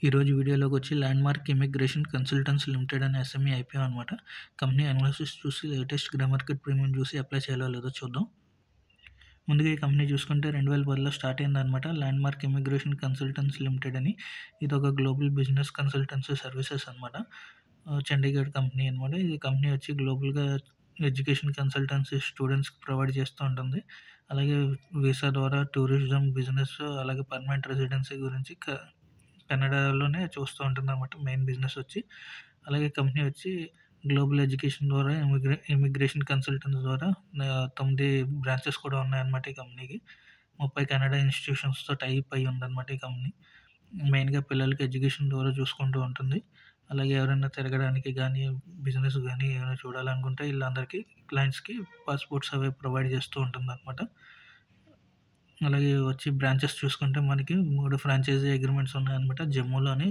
ఈరోజు వీడియోలోకొచ్చి landmark immigration consultancy limited అనే SME IPO అనమాట. కంపెనీ అనాలిసిస్ చూసి లేటెస్ట్ గ్రే మార్కెట్ ప్రీమియం చూసి అప్లై చేయాలో లేదో చూద్దాం. ముందుగా ఈ కంపెనీ చూసుకుంటే 2010లో స్టార్ట్ అయిందనమాట. ల్యాండ్‌మార్క్ ఇమిగ్రేషన్ కన్సల్టెన్సీ లిమిటెడ్ అని. ఇదొక గ్లోబల్ బిజినెస్ కన్సల్టెన్సీ సర్వీసెస్ అనమాట. చండీగఢ్ కంపెనీ అనమాట. ఈ కంపెనీ వచ్చి గ్లోబల్‌గా ఎడ్యుకేషన్ కన్సల్టెన్సీ స్టూడెంట్స్‌కి ప్రొవైడ్ చేస్తూ ఉంటుంది. అలాగే వీసా ద్వారా టూరిజం, బిజినెస్ అలాగే పర్మనెంట్ రెసిడెన్సీ గురించి కెనడాలోనే చూస్తూ ఉంటుందన్నమాట మెయిన్ బిజినెస్ వచ్చి. అలాగే కంపెనీ వచ్చి గ్లోబల్ ఎడ్యుకేషన్ ద్వారా ఇమిగ్రేషన్ కన్సల్టెన్సీ ద్వారా 9 బ్రాంచెస్ కూడా ఉన్నాయన్నమాట ఈ కంపెనీకి. 30 కెనడా ఇన్స్టిట్యూషన్స్‌తో టైఅప్ అయ్యి ఉందన్నమాట ఈ కంపెనీ. మెయిన్‌గా పిల్లలకి ఎడ్యుకేషన్ ద్వారా చూసుకుంటూ ఉంటుంది. అలాగే ఎవరైనా తిరగడానికి గానీ, బిజినెస్ గానీ ఏమైనా చూడాలనుకుంటే వీళ్ళందరికీ క్లయింట్స్‌కి పాస్‌పోర్ట్స్ అవి ప్రొవైడ్ చేస్తూ ఉంటుందన్నమాట. అలాగే వచ్చి బ్రాంచెస్ చూసుకుంటే మనకి 3 ఫ్రాంచైజీ అగ్రీమెంట్స్ ఉన్నాయన్నమాట. జమ్మూలోని,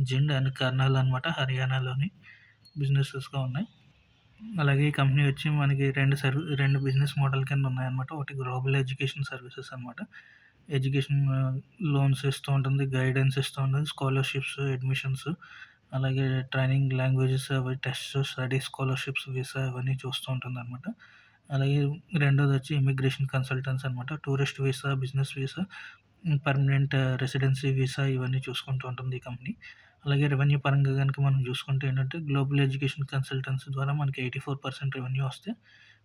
జిండ్ అండ్ కర్నాల్ అనమాట హర్యానాలోని బిజినెసెస్‌గా ఉన్నాయి. అలాగే ఈ కంపెనీ వచ్చి మనకి 2 బిజినెస్ మోడల్ కింద ఉన్నాయన్నమాట. ఒకటి గ్లోబల్ ఎడ్యుకేషన్ సర్వీసెస్ అనమాట. ఎడ్యుకేషన్ లోన్స్ ఇస్తూ ఉంటుంది, గైడెన్స్ ఇస్తూ ఉంటుంది, స్కాలర్‌షిప్స్, అడ్మిషన్స్ అలాగే ట్రైనింగ్, లాంగ్వేజెస్ అవి టెస్ట్స్, స్టడీ స్కాలర్‌షిప్స్, వీసా అవన్నీ చూస్తూ ఉంటుందన్నమాట. అలాగే రెండోది వచ్చి ఇమిగ్రేషన్ కన్సల్టెన్సీ అనమాట. Tourist visa, business visa, permanent residency visa ఇవన్నీ చూసుకుంటూ ఉంటుంది ఈ కంపెనీ. అలాగే రెవెన్యూ పరంగా గనుక మనం చూసుకుంటే ఏంటంటే గ్లోబల్ ఎడ్యుకేషన్ కన్సల్టెన్సీ ద్వారా మనకి 84% రెవెన్యూ వస్తే,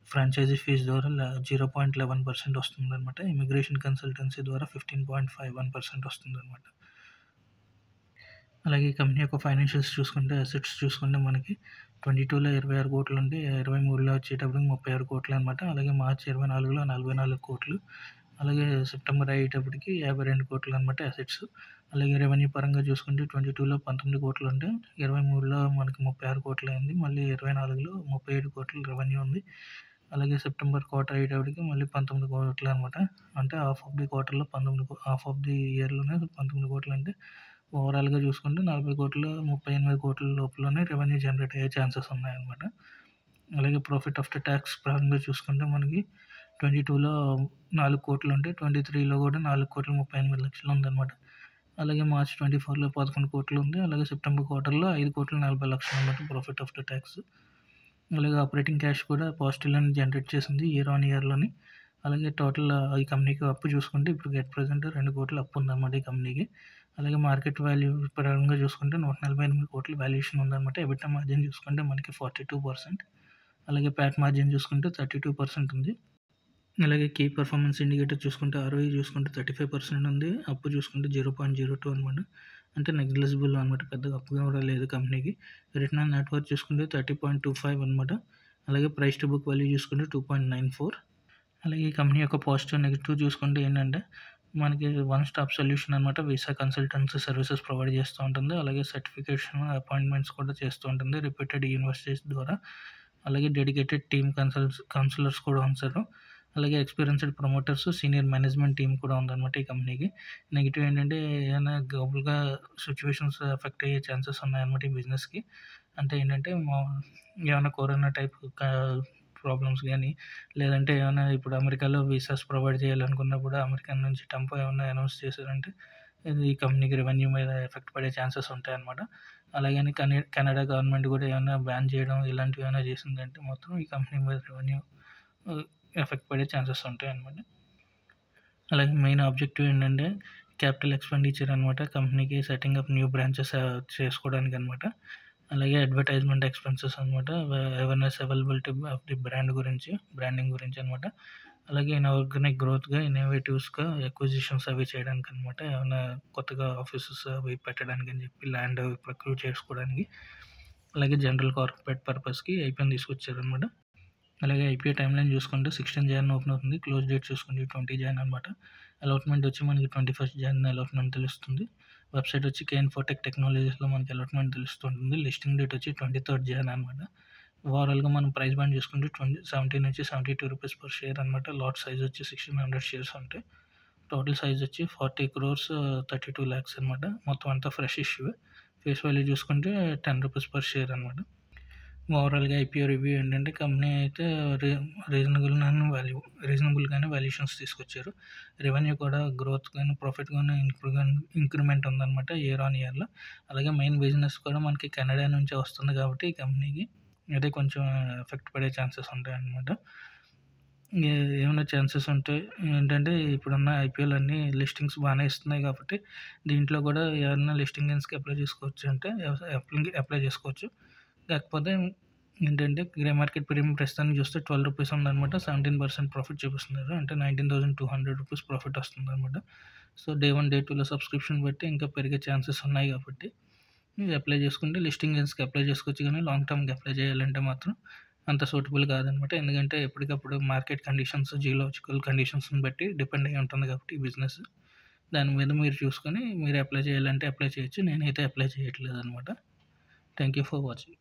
ఫ్రాంచైజీ ఫీజ్ ద్వారా 0.11% వస్తుందన్నమాట. ఇమిగ్రేషన్ కన్సల్టెన్సీ ద్వారా 15.51% వస్తుందన్నమాట. అలాగే ఈ కంపెనీ యొక్క ఫైనాన్షియల్స్ చూసుకుంటే, అసెట్స్ చూసుకుంటే మనకి 22లో 26 కోట్లు ఉండి, 23లో వచ్చేటప్పటికి 36 కోట్లు అనమాట. అలాగే మార్చి 24లో 44 కోట్లు. అలాగే సెప్టెంబర్ అయ్యేటప్పటికి 52 కోట్లు అనమాట అసెట్స్. అలాగే రెవెన్యూ పరంగా చూసుకుంటే 22లో 19 కోట్లు ఉంటే, 23లో మనకి 36 కోట్లు అయింది. మళ్ళీ 24లో 37 కోట్లు రెవెన్యూ ఉంది. అలాగే సెప్టెంబర్ క్వార్టర్ అయ్యేటప్పటికి మళ్ళీ 19 కోట్లు అనమాట. అంటే హాఫ్ ఆఫ్ ది క్వార్టర్‌లో హాఫ్ ఆఫ్ ది ఇయర్‌లోనే 19 కోట్లు అంటే ఓవరాల్‌గా చూసుకుంటే 40 కోట్లు, 38 కోట్ల లోపలనే రెవెన్యూ జనరేట్ అయ్యే ఛాన్సెస్ ఉన్నాయన్నమాట. అలాగే ప్రాఫిట్ ఆఫ్టర్ టాక్స్ పరంగా చూసుకుంటే మనకి 22లో 4 కోట్లు ఉంటే, 23లో కూడా 4,38,00,000 ఉందన్నమాట. అలాగే మార్చ్ 24లో 11 కోట్లు ఉంది. అలాగే సెప్టెంబర్ క్వార్టర్‌లో 5,40,00,000 అన్నమాట ప్రాఫిట్ ఆఫ్టర్ టాక్స్. అలాగే ఆపరేటింగ్ క్యాష్ కూడా పాజిటివ్‌లోనే జనరేట్ చేసింది ఇయర్ ఆన్ ఇయర్‌లోని. అలాగే టోటల్ ఈ కంపెనీకి అప్పు చూసుకుంటే ఇప్పుడు ఎట్ ప్రెజెంట్ 2 కోట్ల అప్పు ఉందన్నమాట ఈ కంపెనీకి. అలాగే మార్కెట్ వాల్యూ పరంగా చూసుకుంటే 148 కోట్ల వాల్యుయేషన్ ఉందన్నమాట. ఎబిటా మార్జిన్ చూసుకుంటే మనకి 42%. అలాగే ప్యాట్ మార్జిన్ చూసుకుంటే 32% ఉంది. అలాగే కీ పెర్ఫార్మెన్స్ ఇండికేటర్ చూసుకుంటే ఆర్ఓఈ చూసుకుంటే 35% ఉంది. అప్పు చూసుకుంటే 0.02 అనమాట. అంటే నెగ్లిజిబుల్ అనమాట. పెద్దగా అప్పు కూడా లేదు కంపెనీకి. రిటర్న్ ఆన్ నెట్ వర్త్ చూసుకుంటే 30.25 అనమాట. అలాగే ప్రైస్ టు బుక్ వాల్యూ చూసుకుంటే 2.94. అలాగే ఈ కంపెనీ యొక్క పాజిటివ్, నెగెటివ్ చూసుకుంటే ఏంటంటే మనకి వన్ స్టాప్ సొల్యూషన్ అనమాట. వీసా కన్సల్టెన్సీ సర్వీసెస్ ప్రొవైడ్ చేస్తూ ఉంటుంది. అలాగే సర్టిఫికేషన్, అపాయింట్మెంట్స్ కూడా చేస్తూ ఉంటుంది రిప్యూటెడ్ యూనివర్సిటీస్ ద్వారా. అలాగే డెడికేటెడ్ టీమ్ కౌన్సిలర్స్ కూడా ఉంటారు. అలాగే experienced promoters, senior management team కూడా ఉందన్నమాట ఈ కంపెనీకి. నెగిటివ్ ఏంటంటే ఏదైనా గ్లోబల్‌గా సిట్యుయేషన్స్ ఎఫెక్ట్ అయ్యే ఛాన్సెస్ ఉన్నాయన్నమాట ఈ బిజినెస్‌కి. అంటే ఏంటంటే ఏమైనా కరోనా టైప్ ప్రాబ్లమ్స్ గానీ, లేదంటే ఏమైనా ఇప్పుడు అమెరికాలో వీసాస్ ప్రొవైడ్ చేయాలనుకున్నప్పుడు అమెరికా నుంచి ట్రంప్ ఏమన్నా అనౌన్స్ చేశారంటే ఇది ఈ కంపెనీకి రెవెన్యూ మీద ఎఫెక్ట్ పడే ఛాన్సెస్ ఉంటాయన్నమాట. అలాగని కెనడా గవర్నమెంట్ కూడా ఏమన్నా బ్యాన్ చేయడం ఇలాంటివి ఏమైనా చేసిందంటే మొత్తం ఈ కంపెనీ మీద రెవెన్యూ ఎఫెక్ట్ పడే ఛాన్సెస్ ఉంటాయన్నమాట. అలాగే మెయిన్ ఆబ్జెక్టివ్ ఏంటంటే క్యాపిటల్ ఎక్స్‌పెండిచర్ అనమాట. కంపెనీకి సెట్టింగ్ అప్ న్యూ బ్రాంచెస్ చేసుకోవడానికి అనమాట. అలాగే అడ్వర్టైజ్మెంట్ ఎక్స్‌పెన్సెస్ అనమాట. Awareness, availability of the branding గురించి అనమాట. అలాగే ఇనార్గానిక్ గ్రోత్‌గా, ఇన్నోవేటివ్స్‌గా అక్విజిషన్స్ అవి చేయడానికనమాట. ఏమన్నా కొత్తగా ఆఫీసెస్ అవి పెట్టడానికని చెప్పి ల్యాండ్ అవి ప్రొక్యూర్ చేసుకోవడానికి. అలాగే జనరల్ కార్పొరేట్ పర్పస్‌కి ఐపీఓని తీసుకొచ్చారనమాట. అలాగే ఐపీఓ టైమ్‌లైన్ చూసుకుంటే 16 జాన్ ఓపెన్ అవుతుంది. క్లోజ్ డేట్ చూసుకుంటే 20 జాన్ అనమాట. అలాట్‌మెంట్ వచ్చి మనకి 21 జాన్ అలాట్‌మెంట్ తెలుస్తుంది. వెబ్‌సైట్ వచ్చి కేఎన్4టెక్ టెక్నాలజీస్‌లో మనకి అలాట్‌మెంట్ తెలుస్తుంటుంది. లిస్టింగ్ డేట్ వచ్చి 23 జాన్ అనమాట. ఓవరాల్‌గా మనం ప్రైస్ బ్యాండ్ చూసుకుంటే 70-72 రూపీస్ పర్ షేర్ అనమాట. లాట్ సైజ్ వచ్చి 1600 షేర్స్ ఉంటాయి. టోటల్ సైజ్ వచ్చి 40 క్రోర్స్ 32 లాక్స్ అనమాట. మొత్తం అంతా ఫ్రెష్ ఇష్యూవే. ఫేస్ వాల్యూ చూసుకుంటే 10 రూపీస్ పర్ షేర్ అనమాట. ఓవరాల్‌గా ఐపీఓ రివ్యూ ఏంటంటే కంపెనీ అయితే రీ రీజనబుల్‌గానే వాల్యుయేషన్స్ తీసుకొచ్చారు. రెవెన్యూ కూడా గ్రోత్ గాని, ప్రాఫిట్ గాని ఇంక్రిమెంట్ ఉందనమాట ఇయర్ ఆన్ ఇయర్‌లో. అలాగే మెయిన్ బిజినెస్ కూడా మనకి కెనడా నుంచే వస్తుంది కాబట్టి ఈ కంపెనీకి అదే కొంచెం ఎఫెక్ట్ పడే ఛాన్సెస్ ఉంటాయన్నమాట. ఏమైనా ఛాన్సెస్ ఉంటే ఏంటంటే ఇప్పుడున్న ఐపీఓలన్నీ లిస్టింగ్స్ బానే ఇస్తున్నాయి కాబట్టి దీంట్లో కూడా ఎవరైనా లిస్టింగ్ గెయిన్స్‌కి అప్లై చేసుకోవచ్చు అంటే అప్లై చేసుకోవచ్చు. కాకపోతే ఏంటంటే గ్రే మార్కెట్ ప్రీమియం ప్రస్తుతానికి చూస్తే రూ. 12 ఉందనమాట. 17% ప్రాఫిట్ చూపిస్తున్నారు. అంటే రూ. 19,200 ప్రాఫిట్ వస్తుందనమాట. సో, డే 1, డే 2లో సబ్స్క్రిప్షన్ బట్టి ఇంకా పెరిగే ఛాన్సెస్ ఉన్నాయి కాబట్టి ఇది అప్లై చేసుకుంటే లిస్టింగ్ గెయిన్స్‌కి అప్లై చేసుకోవచ్చు గానీ లాంగ్ టర్మ్‌కి అప్లై చేయాలంటే మాత్రం అంత సూటబుల్ కాదనమాట. ఎందుకంటే ఎప్పటికప్పుడు మార్కెట్ కండిషన్స్, జియోలాజికల్ కండిషన్స్‌ని బట్టి డిపెండ్ అయ్యి ఉంటుంది కాబట్టి ఈ బిజినెస్. దాని మీద మీరు చూసుకొని మీరు అప్లై చేయాలంటే అప్లై చేయొచ్చు. నేనైతే అప్లై చేయట్లేదనమాట. Thank you for watching.